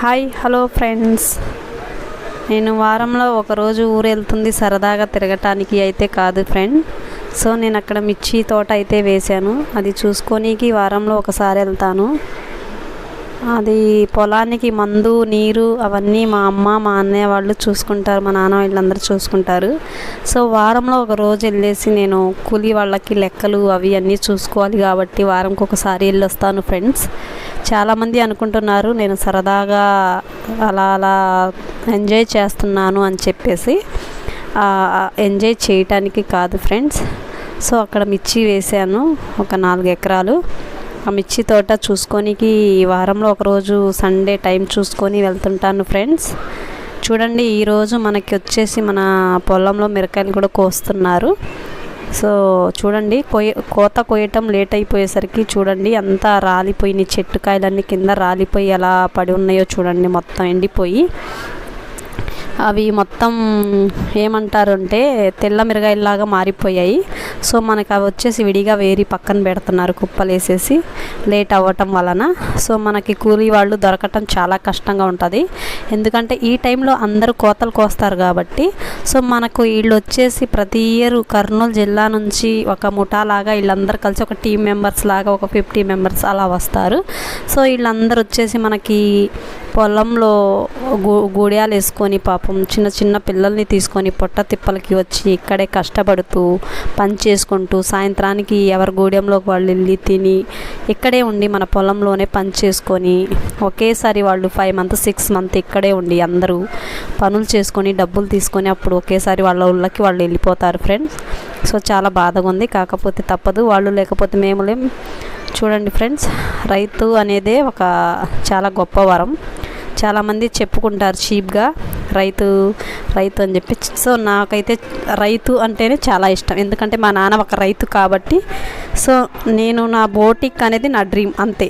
Hi hello friends, నేను వారంలో ఒకరోజు ఊరు వెళ్తుంది సరదాగా తిరగటానికి అయితే కాదు ఫ్రెండ్. సో నేను అక్కడ మిర్చి తోట అయితే వేశాను. అది చూసుకోనికి వారంలో ఒకసారి వెళ్తాను. అది పొలానికి మందు నీరు అవన్నీ మా అమ్మ మా అన్నయ్య వాళ్ళు చూసుకుంటారు, మా నాన్న వీళ్ళందరూ చూసుకుంటారు. సో వారంలో ఒక రోజు వెళ్ళేసి నేను కూలీ వాళ్ళకి లెక్కలు అవి అన్నీ చూసుకోవాలి కాబట్టి వారంకి ఒకసారి వెళ్ళి వస్తాను ఫ్రెండ్స్. చాలామంది అనుకుంటున్నారు నేను సరదాగా అలా అలా ఎంజాయ్ చేస్తున్నాను అని చెప్పేసి. ఎంజాయ్ చేయటానికి కాదు ఫ్రెండ్స్. సో అక్కడ మిర్చి వేసాను, ఒక 4 ఎకరాలు. ఆ మిర్చి తోట చూసుకోనికి వారంలో ఒకరోజు సండే టైం చూసుకొని వెళ్తుంటాను ఫ్రెండ్స్. చూడండి, ఈరోజు మనకి వచ్చేసి మన పొలంలో మిరకాయలు కూడా కోస్తున్నారు. సో చూడండి, కోత కోయటం లేట్ అయిపోయేసరికి చూడండి అంతా రాలిపోయినాయి. చెట్టు కాయలన్నీ కింద రాలిపోయి ఎలా పడి ఉన్నాయో చూడండి, మొత్తం ఎండిపోయి. అవి మొత్తం ఏమంటారు అంటే తెల్ల మిరగాయల్లాగా మారిపోయాయి. సో మనకు అవి వచ్చేసి విడిగా వేరి పక్కన పెడుతున్నారు కుప్పలేసేసి, లేట్ అవ్వటం వలన. సో మనకి కూలీ వాళ్ళు దొరకటం చాలా కష్టంగా ఉంటుంది. ఎందుకంటే ఈ టైంలో అందరూ కోతలు కోస్తారు కాబట్టి. సో మనకు వీళ్ళు వచ్చేసి ప్రతి ఇయర్ కర్నూలు జిల్లా నుంచి ఒక ముఠాలాగా వీళ్ళందరూ కలిసి ఒక టీం మెంబర్స్ లాగా ఒక 50 మెంబర్స్ అలా వస్తారు. సో వీళ్ళందరూ వచ్చేసి మనకి పొలంలో గూడ్యాలు వేసుకొని పాపం చిన్న చిన్న పిల్లల్ని తీసుకొని పొట్ట తిప్పలకి వచ్చి ఇక్కడే కష్టపడుతూ పని చేసుకుంటూ సాయంత్రానికి ఎవరి గూడెంలోకి వాళ్ళు వెళ్ళి తిని ఇక్కడే ఉండి మన పొలంలోనే పని చేసుకొని ఒకేసారి వాళ్ళు 5 months 6 months ఇక్కడే ఉండి అందరూ పనులు చేసుకొని డబ్బులు తీసుకొని అప్పుడు ఒకేసారి వాళ్ళ ఊళ్ళకి వాళ్ళు వెళ్ళిపోతారు ఫ్రెండ్స్. సో చాలా బాధగా ఉంది, కాకపోతే తప్పదు, వాళ్ళు లేకపోతే మేములేం. చూడండి ఫ్రెండ్స్, రైతు అనేదే ఒక చాలా గొప్ప వరం. చాలామంది చెప్పుకుంటారు చీప్గా రైతు రైతు అని చెప్పి. సో నాకైతే రైతు అంటేనే చాలా ఇష్టం, ఎందుకంటే మా నాన్న ఒక రైతు కాబట్టి. సో నేను నా బోటిక్ అనేది నా డ్రీమ్ అంతే.